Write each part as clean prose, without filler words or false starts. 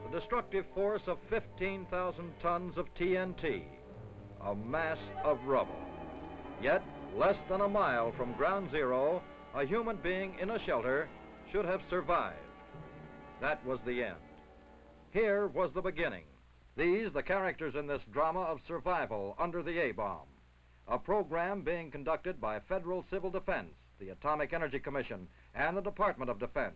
The destructive force of 15,000 tons of TNT, a mass of rubble. Yet, less than a mile from ground zero, a human being in a shelter should have survived. That was the end. Here was the beginning. These, the characters in this drama of survival under the A-bomb, a program being conducted by Federal Civil Defense, the Atomic Energy Commission, and the Department of Defense,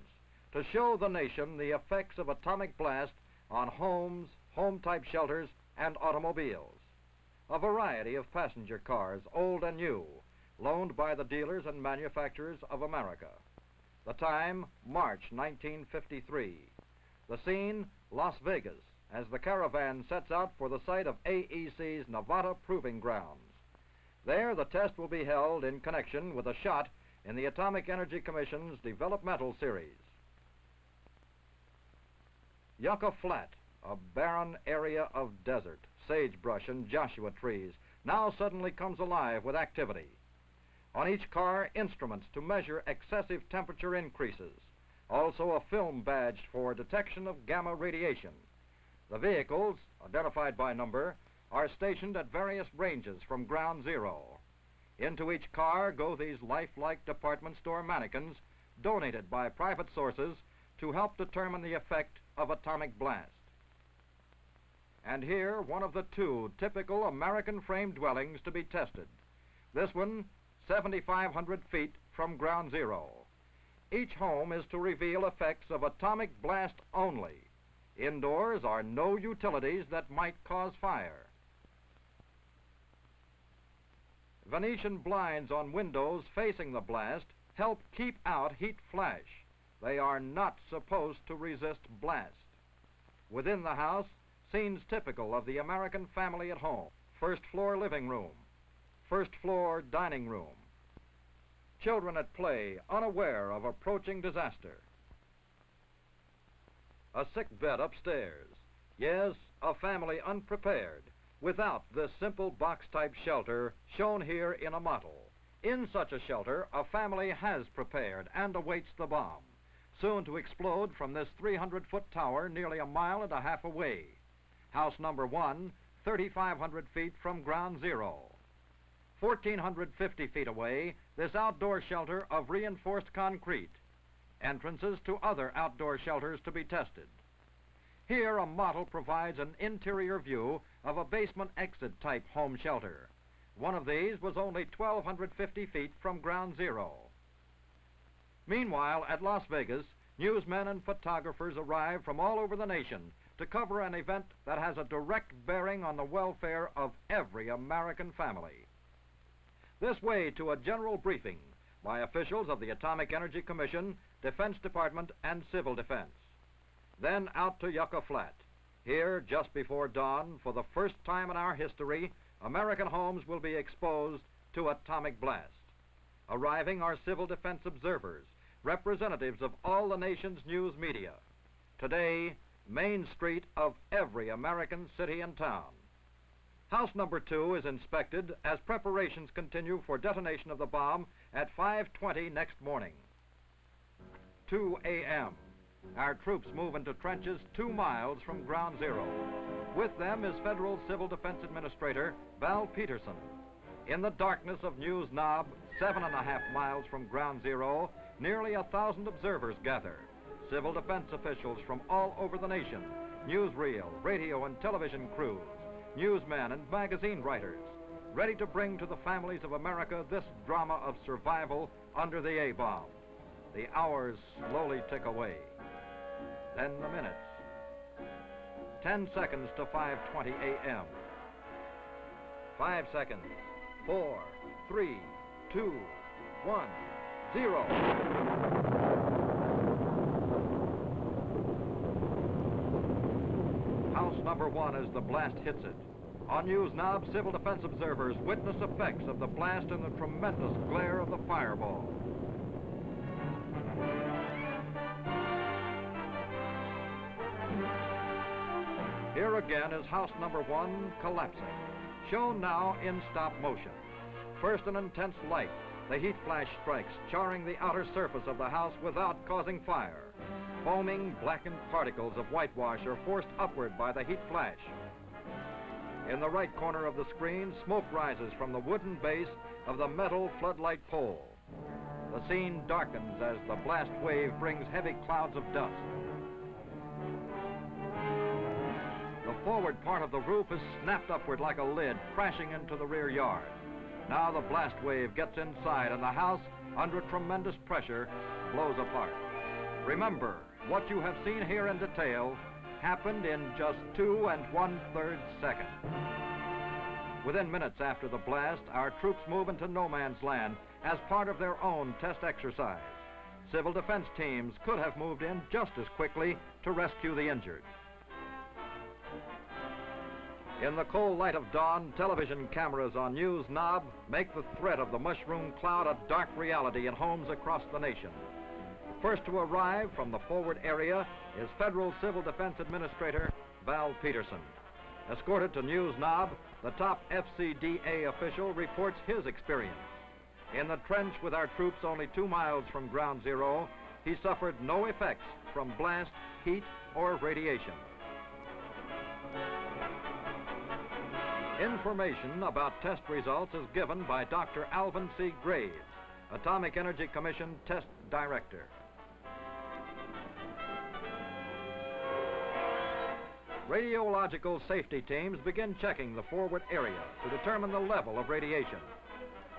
to show the nation the effects of atomic blast on homes, home-type shelters, and automobiles. A variety of passenger cars, old and new, loaned by the dealers and manufacturers of America. The time, March 1953. The scene, Las Vegas, as the caravan sets out for the site of AEC's Nevada Proving Grounds. There, the test will be held in connection with a shot in the Atomic Energy Commission's developmental series. Yucca Flat, a barren area of desert, sagebrush, and Joshua trees, now suddenly comes alive with activity. On each car, instruments to measure excessive temperature increases. Also a film badge for detection of gamma radiation. The vehicles, identified by number, are stationed at various ranges from ground zero. Into each car go these lifelike department store manikins, donated by private sources to help determine the effect of atomic blast. And here, one of the two typical American frame dwellings to be tested. This one, 7,500 feet from ground zero. Each home is to reveal effects of atomic blast only. Indoors are no utilities that might cause fire. Venetian blinds on windows facing the blast help keep out heat flash. They are not supposed to resist blast. Within the house, scenes typical of the American family at home. First floor living room, first floor dining room. Children at play, unaware of approaching disaster. A sick bed upstairs. Yes, a family unprepared, without this simple box-type shelter shown here in a model. In such a shelter, a family has prepared and awaits the bomb, soon to explode from this 300-foot tower nearly a mile and a half away. House number 1, 3,500 feet from ground zero. 1,450 feet away, this outdoor shelter of reinforced concrete. Entrances to other outdoor shelters to be tested. Here, a model provides an interior view of a basement exit type home shelter. One of these was only 1,250 feet from ground zero. Meanwhile, at Las Vegas, newsmen and photographers arrive from all over the nation to cover an event that has a direct bearing on the welfare of every American family. This way to a general briefing by officials of the Atomic Energy Commission, Defense Department, and Civil Defense. Then out to Yucca Flat. Here, just before dawn, for the first time in our history, American homes will be exposed to atomic blast. Arriving are civil defense observers, representatives of all the nation's news media. Today, Main Street of every American city and town. House number 2 is inspected as preparations continue for detonation of the bomb at 5:20 next morning. 2 a.m. Our troops move into trenches 2 miles from ground zero. With them is Federal Civil Defense Administrator Val Peterson. In the darkness of News Knob, 7.5 miles from ground zero, nearly 1,000 observers gather. Civil defense officials from all over the nation, newsreel, radio, and television crews, newsmen and magazine writers, ready to bring to the families of America this drama of survival under the A-bomb. The hours slowly tick away. Then the minutes. 10 seconds to 5:20 a.m. 5 seconds. 4, 3, 2, 1, 0. House number 1 as the blast hits it. On News Knob, civil defense observers witness effects of the blast and the tremendous glare of the fireball. Here again is house number 1 collapsing, shown now in stop motion. First an intense light. The heat flash strikes, charring the outer surface of the house without causing fire. Foaming, blackened particles of whitewash are forced upward by the heat flash. In the right corner of the screen, smoke rises from the wooden base of the metal floodlight pole. The scene darkens as the blast wave brings heavy clouds of dust. The forward part of the roof is snapped upward like a lid, crashing into the rear yard. Now the blast wave gets inside and the house, under tremendous pressure, blows apart. Remember, what you have seen here in detail happened in just 2 1/3 seconds. Within minutes after the blast, our troops move into no man's land as part of their own test exercise. Civil defense teams could have moved in just as quickly to rescue the injured. In the cold light of dawn, television cameras on News Knob make the threat of the mushroom cloud a dark reality in homes across the nation. First to arrive from the forward area is Federal Civil Defense Administrator Val Peterson. Escorted to News Knob, the top FCDA official reports his experience. In the trench with our troops only 2 miles from ground zero, he suffered no effects from blast, heat, or radiation. Information about test results is given by Dr. Alvin C. Graves, Atomic Energy Commission Test Director. Radiological safety teams begin checking the forward area to determine the level of radiation.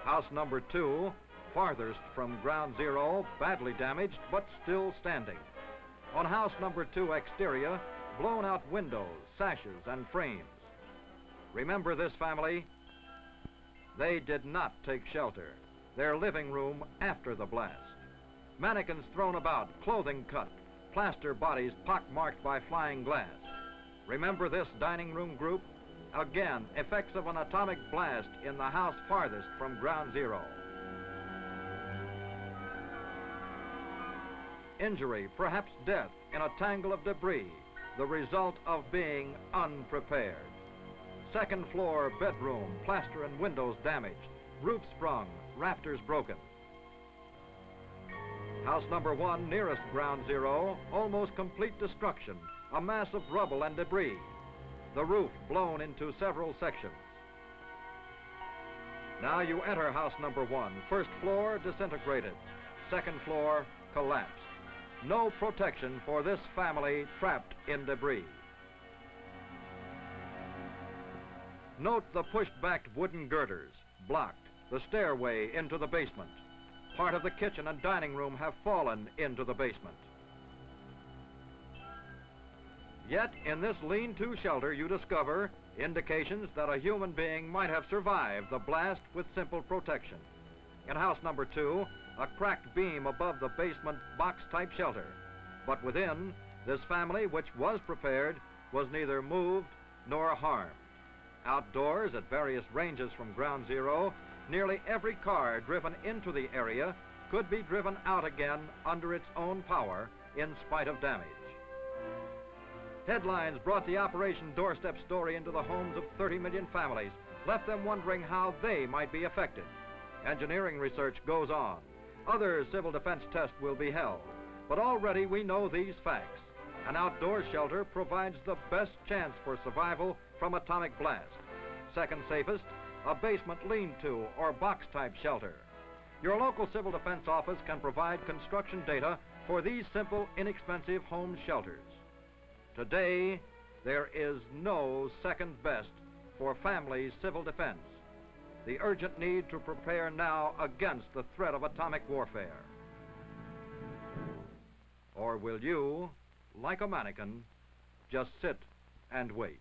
House number 2, farthest from ground zero, badly damaged but still standing. On house number 2 exterior, blown out windows, sashes, and frames. Remember this family? They did not take shelter. Their living room after the blast. Manikins thrown about, clothing cut, plaster bodies pockmarked by flying glass. Remember this dining room group? Again, effects of an atomic blast in the house farthest from ground zero. Injury, perhaps death, in a tangle of debris, the result of being unprepared. Second floor bedroom, plaster and windows damaged, roof sprung, rafters broken. House number 1, nearest ground zero, almost complete destruction, a mass of rubble and debris. The roof blown into several sections. Now you enter house number 1, first floor disintegrated, second floor collapsed. No protection for this family trapped in debris. Note the pushed-back wooden girders, blocked, the stairway into the basement. Part of the kitchen and dining room have fallen into the basement. Yet, in this lean-to shelter, you discover indications that a human being might have survived the blast with simple protection. In house number 2, a cracked beam above the basement box-type shelter. But within, this family, which was prepared, was neither moved nor harmed. Outdoors, at various ranges from ground zero, nearly every car driven into the area could be driven out again under its own power in spite of damage. Headlines brought the Operation Doorstep story into the homes of 30 million families, left them wondering how they might be affected. Engineering research goes on. Other civil defense tests will be held. But already we know these facts. An outdoor shelter provides the best chance for survival from atomic blast. Second safest, a basement lean-to or box-type shelter. Your local civil defense office can provide construction data for these simple, inexpensive home shelters. Today, there is no second best for families' civil defense. The urgent need to prepare now against the threat of atomic warfare. Or will you, like a mannequin, just sit and wait?